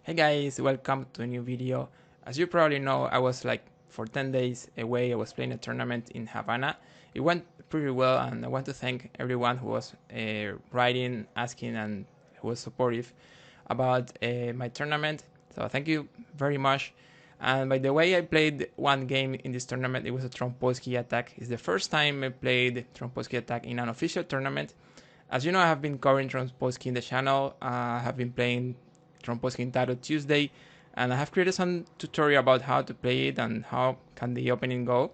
Hey guys, welcome to a new video. As you probably know, I was like for 10 days away. I was playing a tournament in Havana. It went pretty well, and I want to thank everyone who was writing, asking, and who was supportive about my tournament. So thank you very much. And by the way, I played one game in this tournament. It was a Trompowsky Attack. It's the first time I played Trompowsky Attack in an official tournament. As you know, I have been covering Trompowsky in the channel. I have been playing Trompowsky Antidote Tuesday, and I have created some tutorial about how to play it and how can the opening go.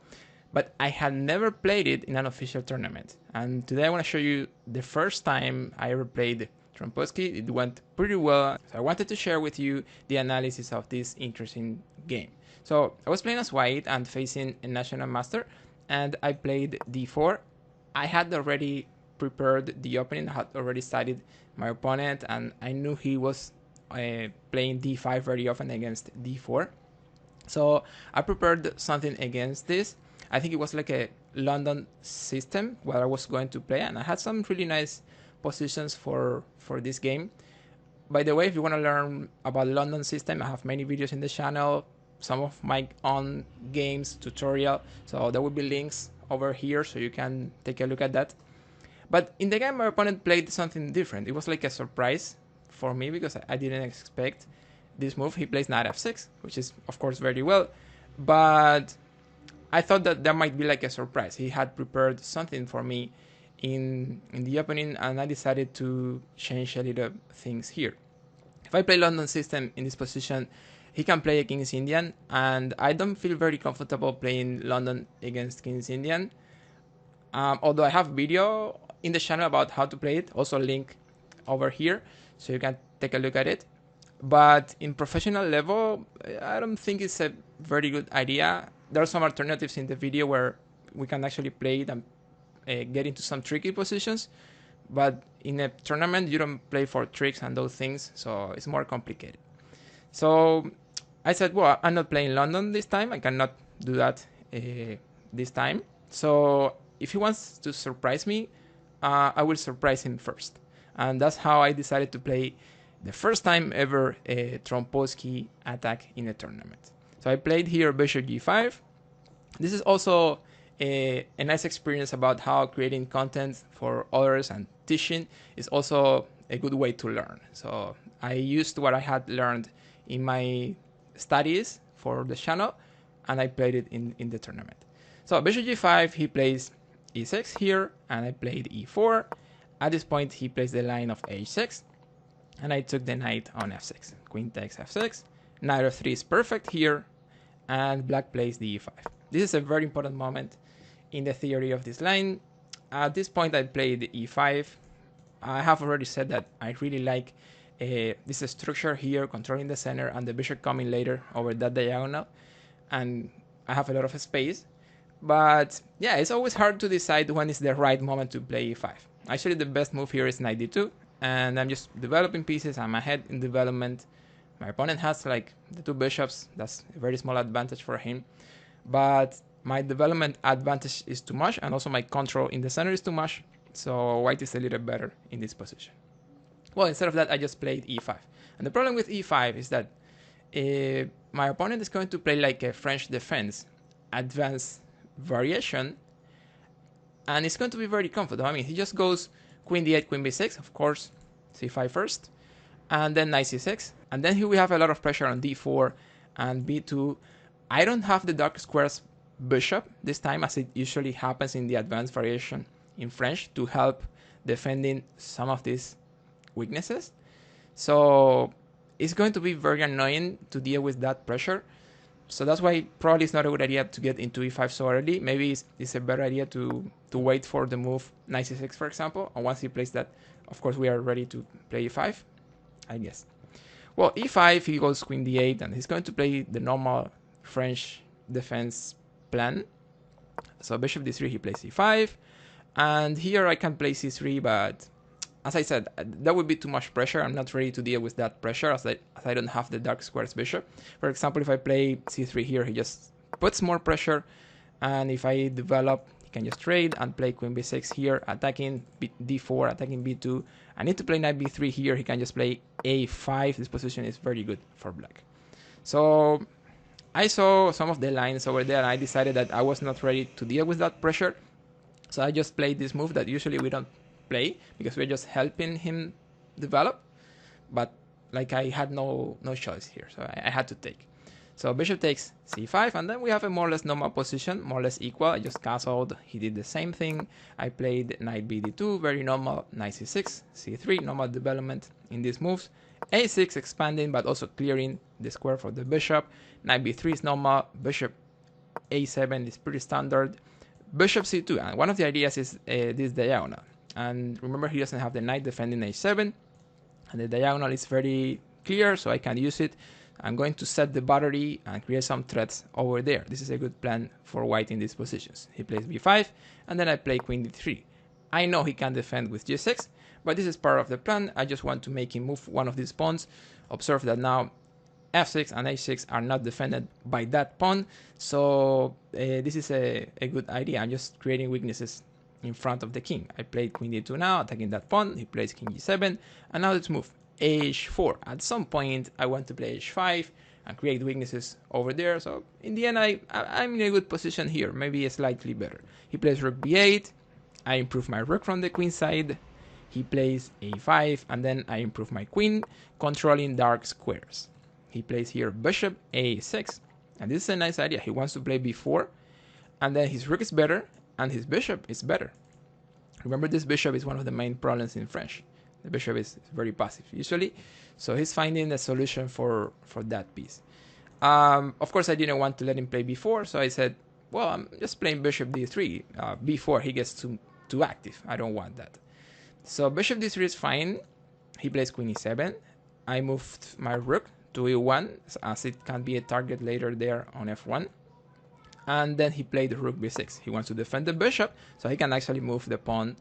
But I had never played it in an official tournament. And today I want to show you the first time I ever played Trompowsky. It went pretty well. So I wanted to share with you the analysis of this interesting game. So I was playing as white and facing a national master, and I played d4. I had already prepared the opening. I had already studied my opponent, and I knew he was playing d5 very often against d4. So I prepared something against this. I think it was like a London system where I was going to play, and I had some really nice positions for this game. By the way, if you want to learn about London system, I have many videos in the channel, some of my own games tutorial, so there will be links over here so you can take a look at that. But in the game, my opponent played something different. It was like a surprise for me because I didn't expect this move. He plays knight f6, which is of course very well, but I thought that there might be like a surprise. He had prepared something for me in the opening, and I decided to change a little things here. If I play London system in this position, he can play a King's Indian, and I don't feel very comfortable playing London against King's Indian. Although I have video in the channel about how to play it, also link over here, so you can take a look at it. But in professional level, I don't think it's a very good idea. There are some alternatives in the video where we can actually play it and get into some tricky positions. But in a tournament, you don't play for tricks and those things, so it's more complicated. So I said, well, I'm not playing London this time. I cannot do that this time. So if he wants to surprise me, I will surprise him first. And that's how I decided to play the first time ever a Trompowsky Attack in a tournament. So I played here bishop g5. This is also a nice experience about how creating content for others and teaching is also a good way to learn. So I used what I had learned in my studies for the channel, and I played it in the tournament. So bishop g5, he plays e6 here, and I played e4. At this point, he plays the line of h6, and I took the knight on f6. Queen takes f6. Knight f3 is perfect here, and black plays the e5. This is a very important moment in the theory of this line. At this point, I played e5. I have already said that I really like this structure here, controlling the center, and the bishop coming later over that diagonal, and I have a lot of space. But yeah, it's always hard to decide when is the right moment to play e5. Actually, the best move here is knight d2, and I'm just developing pieces. I'm ahead in development. My opponent has like the two bishops. That's a very small advantage for him. But my development advantage is too much, and also my control in the center is too much. So white is a little better in this position. Well, instead of that, I just played e5. And the problem with e5 is that my opponent is going to play like a French defense advanced variation, and it's going to be very comfortable. I mean, he just goes queen d8, queen b6, of course, c5 first, and then knight c6, and then here we have a lot of pressure on d4 and b2. I don't have the dark squares bishop this time, as it usually happens in the advanced variation in French, to help defending some of these weaknesses. So it's going to be very annoying to deal with that pressure. So that's why probably it's not a good idea to get into e5 so early. Maybe it's a better idea to wait for the move knight c6, for example. And once he plays that, of course, we are ready to play e5, I guess. Well, e5, he goes queen d8, and he's going to play the normal French defense plan. So bishop d3, he plays e5. And here I can play c3, but as I said, that would be too much pressure. I'm not ready to deal with that pressure as I don't have the dark squares bishop. For example, if I play c3 here, he just puts more pressure. And if I develop he can just trade and play queen b6 here, attacking d4, attacking b2. I need to play knight b3 here. He can just play a5. This position is very good for black. So I saw some of the lines over there, and I decided that I was not ready to deal with that pressure. So I just played this move that usually we don't play because we're just helping him develop. But like I had no choice here, so I had to take. So bishop takes c5, and then we have a more or less normal position, more or less equal. I just castled. He did the same thing. I played knight bd2, very normal. Knight c6, c3, normal development in these moves. a6 expanding, but also clearing the square for the bishop. Knight b3 is normal. Bishop a7 is pretty standard. Bishop c2, and one of the ideas is this diagonal. And remember, he doesn't have the knight defending h7, and the diagonal is very clear, so I can use it. I'm going to set the battery and create some threats over there. This is a good plan for white in these positions. He plays b5, and then I play queen d3. I know he can defend with g6, but this is part of the plan. I just want to make him move one of these pawns. Observe that now f6 and h6 are not defended by that pawn, so this is a good idea. I'm just creating weaknesses in front of the king. I played queen d2 now, attacking that pawn. He plays king g7, and now let's move h4. At some point, I want to play h5 and create weaknesses over there. So in the end, I'm in a good position here, maybe slightly better. He plays rook b8. I improve my rook from the queen side. He plays a5, and then I improve my queen, controlling dark squares. He plays here bishop a6, and this is a nice idea. He wants to play b4, and then his rook is better, and his bishop is better. Remember, this bishop is one of the main problems in French. The bishop is very passive usually, so he's finding a solution for that piece. Of course, I didn't want to let him play b4, so I said, well, I'm just playing bishop d3. b4, he gets too active. I don't want that. So bishop d3 is fine. He plays queen e7. I moved my rook to e1, as it can be a target later there on f1. And then he played rook b6. He wants to defend the bishop, so he can actually move the pawn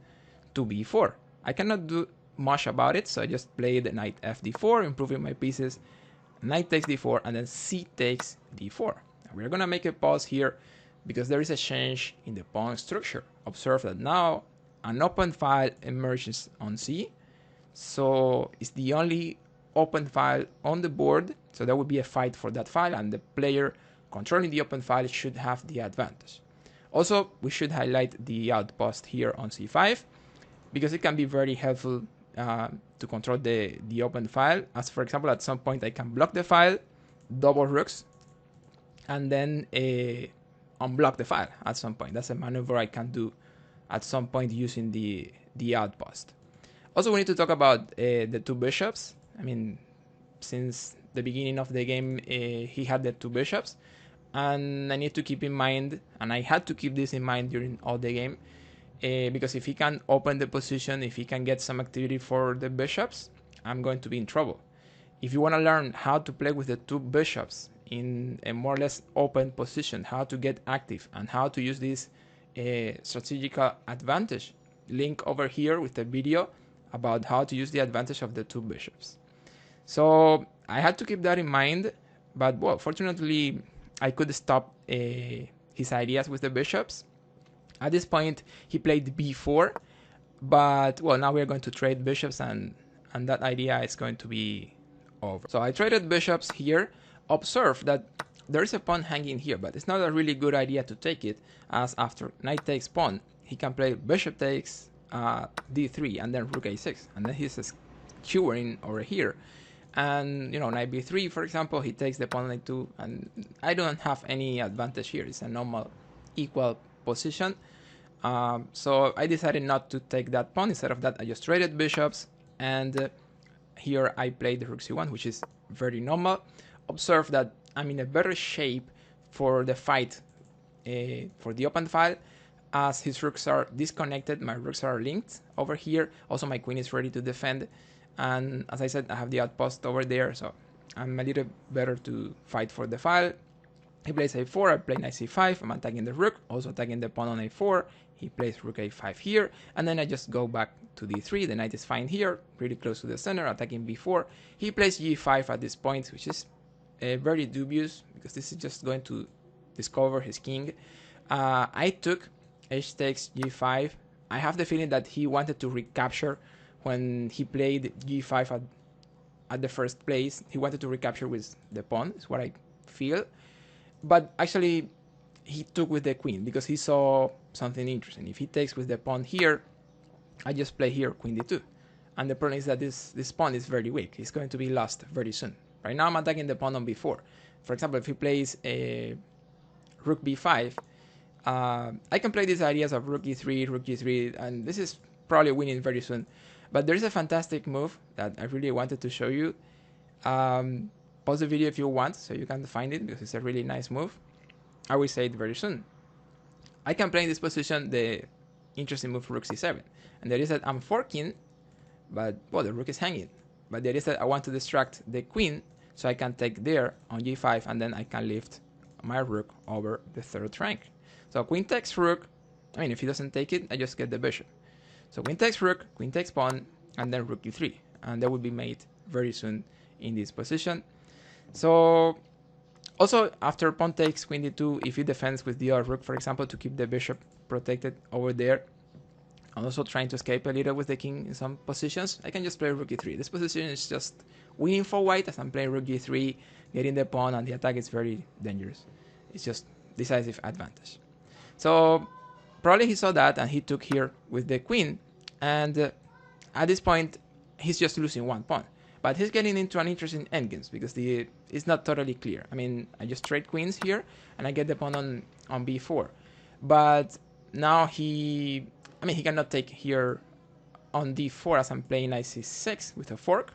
to b4. I cannot do much about it, so I just played knight fd4, improving my pieces. Knight takes d4, and then c takes d4. And we're gonna make a pause here because there is a change in the pawn structure. Observe that now an open file emerges on c, so it's the only open file on the board, so there will be a fight for that file, and the player controlling the open file should have the advantage. Also, we should highlight the outpost here on c5 because it can be very helpful to control the open file. As for example, at some point I can block the file, double rooks, and then unblock the file at some point. That's a maneuver I can do at some point using the outpost. Also, we need to talk about the two bishops. I mean, since the beginning of the game, he had the two bishops, and I need to keep in mind, and I had to keep this in mind during all the game, because if he can open the position, if he can get some activity for the bishops, I'm going to be in trouble. If you want to learn how to play with the two bishops in a more or less open position, how to get active, and how to use this strategical advantage, link over here with the video about how to use the advantage of the two bishops. So I had to keep that in mind, but well, fortunately I could stop his ideas with the bishops. At this point he played b4, but well, now we're going to trade bishops, and that idea is going to be over. So I traded bishops here. Observe that there is a pawn hanging here, but it's not a really good idea to take it, as after knight takes pawn, he can play bishop takes d3 and then rook a6, and then he's skewering over here. And you know, knight b3, for example, he takes the pawn knight 2, and I don't have any advantage here. It's a normal equal position. So I decided not to take that pawn. Instead of that, I just traded bishops, and here I played the rook c1, which is very normal. Observe that I'm in a better shape for the fight for the open file, as his rooks are disconnected, my rooks are linked over here. Also, my queen is ready to defend, and as I said, I have the outpost over there, so I'm a little better to fight for the file. He plays a4, I play knight c5, I'm attacking the rook, also attacking the pawn on a4. He plays rook a5 here, and then I just go back to d3. The knight is fine here, pretty close to the center, attacking b4. He plays g5 at this point, which is very dubious, because this is just going to discover his king. I took, h takes g5. I have the feeling that he wanted to recapture when he played g5 at the first place. He wanted to recapture with the pawn, is what I feel. But actually, he took with the queen because he saw something interesting. If he takes with the pawn here, I just play here queen d2. And the problem is that this pawn is very weak. It's going to be lost very soon. Right now I'm attacking the pawn on b4. For example, if he plays a rook b5, I can play these ideas of rook e3, rook g3, and this is probably winning very soon. But there is a fantastic move that I really wanted to show you. Pause the video if you want, so you can find it, because it's a really nice move. I will say it very soon. I can play in this position the interesting move rook c7. And there is that I'm forking, but, well, the rook is hanging. But there is that I want to distract the queen, so I can take there on g5, and then I can lift my rook over the third rank. So queen takes rook. I mean, if he doesn't take it, I just get the bishop. So queen takes rook, queen takes pawn, and then rook e3. And that will be made very soon in this position. So also, after pawn takes queen d2, if he defends with the other rook, for example, to keep the bishop protected over there, I'm also trying to escape a little with the king in some positions, I can just play rook e3. This position is just winning for white as I'm playing rook e3, getting the pawn, and the attack is very dangerous. It's just decisive advantage. So probably he saw that and he took here with the queen, and at this point he's just losing one pawn. But he's getting into an interesting endgames because it's not totally clear. I mean, I just trade queens here and I get the pawn on b4. But now he cannot take here on d4 as I'm playing knight c6 with a fork.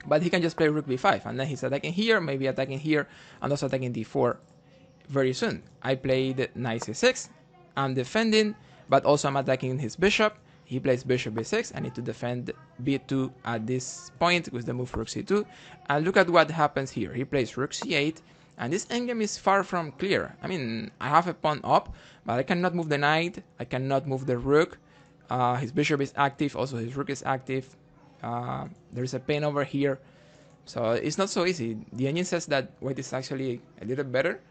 But he can just play rook b5, and then he's attacking here, maybe attacking here, and also attacking d4 very soon. I played knight c6, I'm defending, but also I'm attacking his bishop. He plays bishop b6, I need to defend b2 at this point with the move rook c2. And look at what happens here. He plays rook c8, and this endgame is far from clear. I mean, I have a pawn up, but I cannot move the knight, I cannot move the rook. His bishop is active, also his rook is active. There's a pawn over here, so it's not so easy. The engine says that white is actually a little better,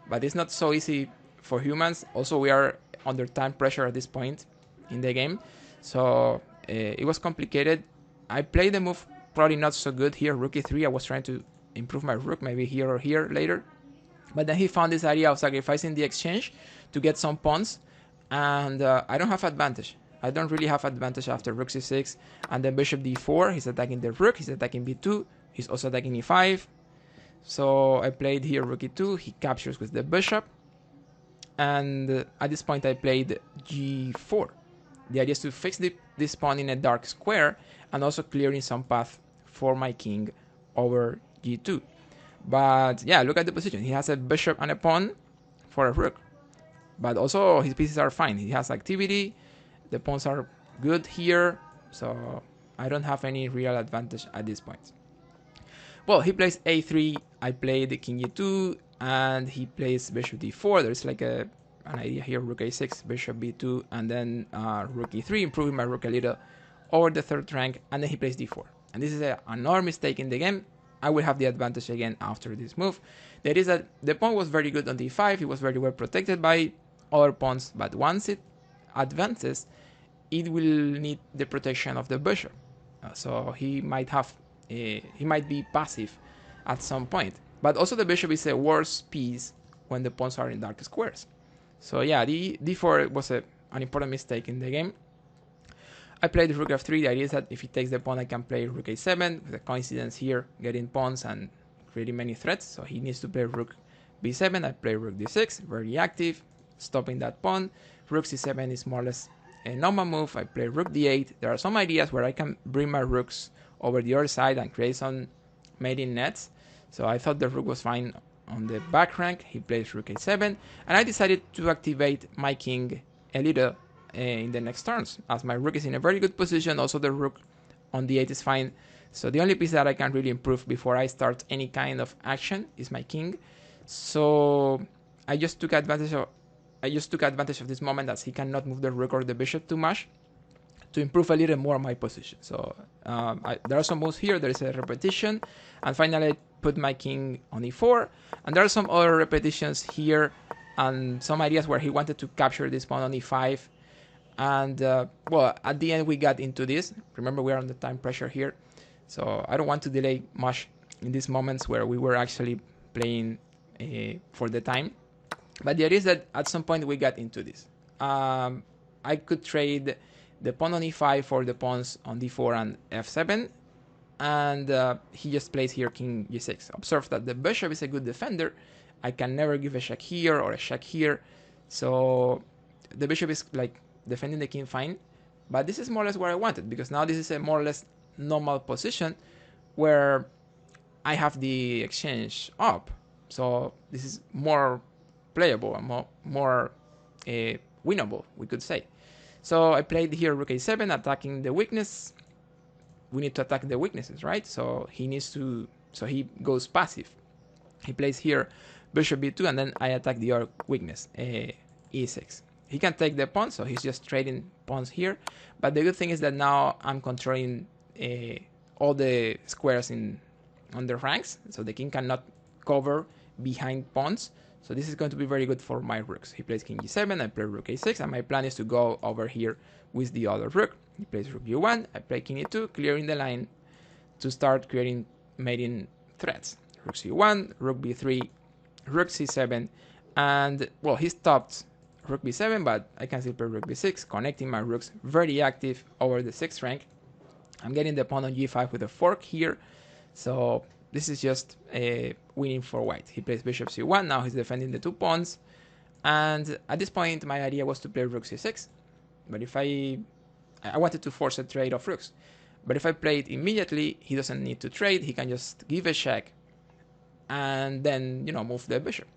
but it's not so easy for humans. Also, we are under time pressure at this point in the game, so it was complicated. I played the move probably not so good here, rook e3. I was trying to improve my rook, maybe here or here later, but then he found this idea of sacrificing the exchange to get some pawns, and I don't have advantage. I don't really have advantage after rook c6 and then bishop d4. He's attacking the rook, he's attacking b2, he's also attacking e5. So I played here rook e2, he captures with the bishop, and at this point I played g4. The idea is to fix this pawn in a dark square and also clearing some path for my king over g2. But yeah, look at the position. He has a bishop and a pawn for a rook, but also his pieces are fine. He has activity, the pawns are good here, so I don't have any real advantage at this point. Well, he plays a3, I played king e2, and he plays bishop d4. There's like an idea here, rook a6, bishop b2, and then rook e3, improving my rook a little over the third rank, and then he plays d4. And this is another mistake in the game. I will have the advantage again after this move. That is that the pawn was very good on d5, he was very well protected by other pawns, but once it advances, it will need the protection of the bishop. So he might be passive at some point. But also the bishop is a worse piece when the pawns are in dark squares. So yeah, d4 was an important mistake in the game. I played rook f3. The idea is that if he takes the pawn, I can play rook a7 with a coincidence here, getting pawns and creating many threats. So he needs to play rook b7. I play rook d6, very active, stopping that pawn. Rook c7 is more or less a normal move. I play rook d8. There are some ideas where I can bring my rooks over the other side and create some mating nets. So I thought the rook was fine on the back rank. He plays rook a7, and I decided to activate my king a little in the next turns, as my rook is in a very good position. Also the rook on d8 is fine. So the only piece that I can really improve before I start any kind of action is my king. So I just took advantage of this moment, as he cannot move the rook or the bishop too much, to improve a little more my position. So there are some moves here, there is a repetition, and finally I put my king on e4, and there are some other repetitions here and some ideas where he wanted to capture this pawn on e5. And well, at the end we got into this. Remember, we are on the time pressure here, so I don't want to delay much in these moments where we were actually playing for the time. But the idea is that at some point we got into this. I could trade the pawn on e5 for the pawns on d4 and f7, and he just plays here king g6. Observe that the bishop is a good defender. I can never give a check here or a check here, so the bishop is like defending the king fine. But this is more or less what I wanted, because now this is a more or less normal position where I have the exchange up, so this is more playable and more winnable, we could say. So I played here rook a7, attacking the weakness. We need to attack the weaknesses, right? So he needs to, so he goes passive. He plays here bishop b2, and then I attack the other weakness, e6. He can take the pawn, so he's just trading pawns here. But the good thing is that now I'm controlling all the squares on the ranks, so the king cannot cover behind pawns. So this is going to be very good for my rooks. He plays king g7, I play rook a6, and my plan is to go over here with the other rook. He plays rook g1, I play king e2, clearing the line to start creating mating threats. Rook c1, rook b3, rook c7, and well, he stopped rook b7, but I can still play rook b6, connecting my rooks, very active over the 6th rank. I'm getting the pawn on g5 with a fork here, so this is just winning for white. He plays bishop c1, now he's defending the 2 pawns, and at this point my idea was to play rook c6, but if I wanted to force a trade of rooks, but if I play it immediately, he doesn't need to trade, he can just give a check and then, you know, move the bishop,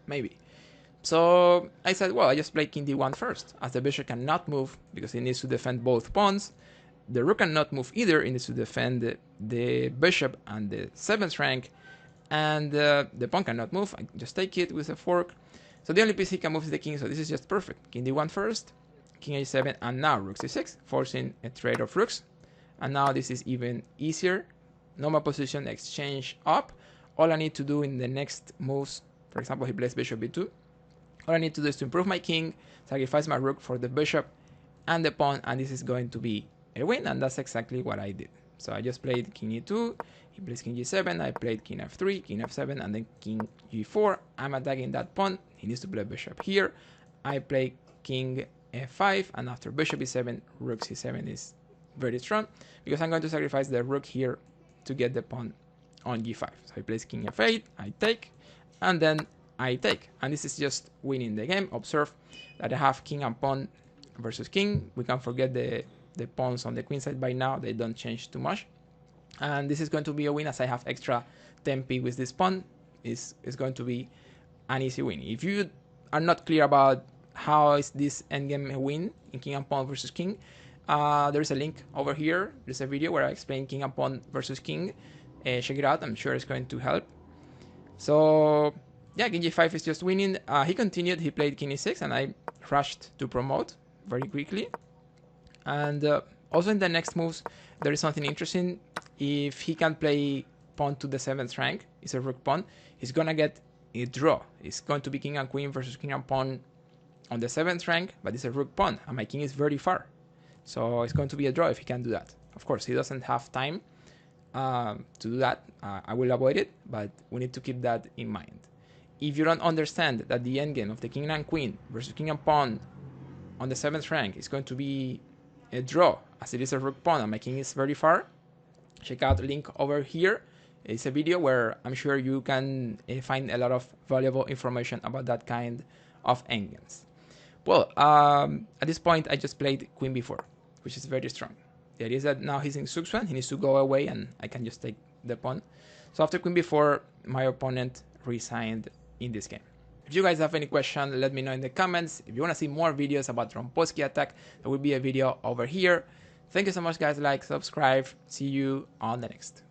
maybe. So I said, well, I just play king d1 first, as the bishop cannot move because he needs to defend both pawns. The rook cannot move either, it needs to defend the bishop and the 7th rank, and the pawn cannot move. I just take it with a fork. So the only piece he can move is the king, so this is just perfect. King d1 first, king a7, and now rook c6, forcing a trade of rooks. And now this is even easier. Normal position, exchange up. All I need to do in the next moves, for example, he plays bishop b2. All I need to do is to improve my king, sacrifice my rook for the bishop and the pawn, and this is going to be a win, and that's exactly what I did. So I just played king e2, he plays king g7, I played king f3, king f7, and then king g4. I'm attacking that pawn, he needs to play bishop here. I play king f5, and after bishop e7, rook c7 is very strong, because I'm going to sacrifice the rook here to get the pawn on g5. So he plays king f8, I take, and then I take, and this is just winning the game. Observe that I have king and pawn versus king. We can forget the pawns on the queen side by now, they don't change too much, and this is going to be a win as I have extra tempi with this pawn. Is going to be an easy win. If you are not clear about how is this endgame a win in king and pawn versus king, there's a link over here. There's a video where I explain king and pawn versus king. Check it out, I'm sure it's going to help. So yeah, king g5 is just winning. He continued, he played king e6, and I rushed to promote very quickly. And also in the next moves, there is something interesting. If he can play pawn to the 7th rank, it's a rook pawn, he's gonna get a draw. It's going to be king and queen versus king and pawn on the 7th rank, but it's a rook pawn, and my king is very far. So it's going to be a draw if he can do that. Of course, he doesn't have time to do that. I will avoid it, but we need to keep that in mind. If you don't understand that the endgame of the king and queen versus king and pawn on the 7th rank is going to be a draw, as it is a rook pawn and my king is very far, check out the link over here. It's a video where I'm sure you can find a lot of valuable information about that kind of endgames. Well, at this point I just played queen b4, which is very strong. The idea is that now he's in Sukswan, he needs to go away and I can just take the pawn. So after queen b4, my opponent resigned in this game. If you guys have any question, let me know in the comments. If you want to see more videos about Trompowsky Attack, there will be a video over here. Thank you so much guys, like, subscribe, see you on the next.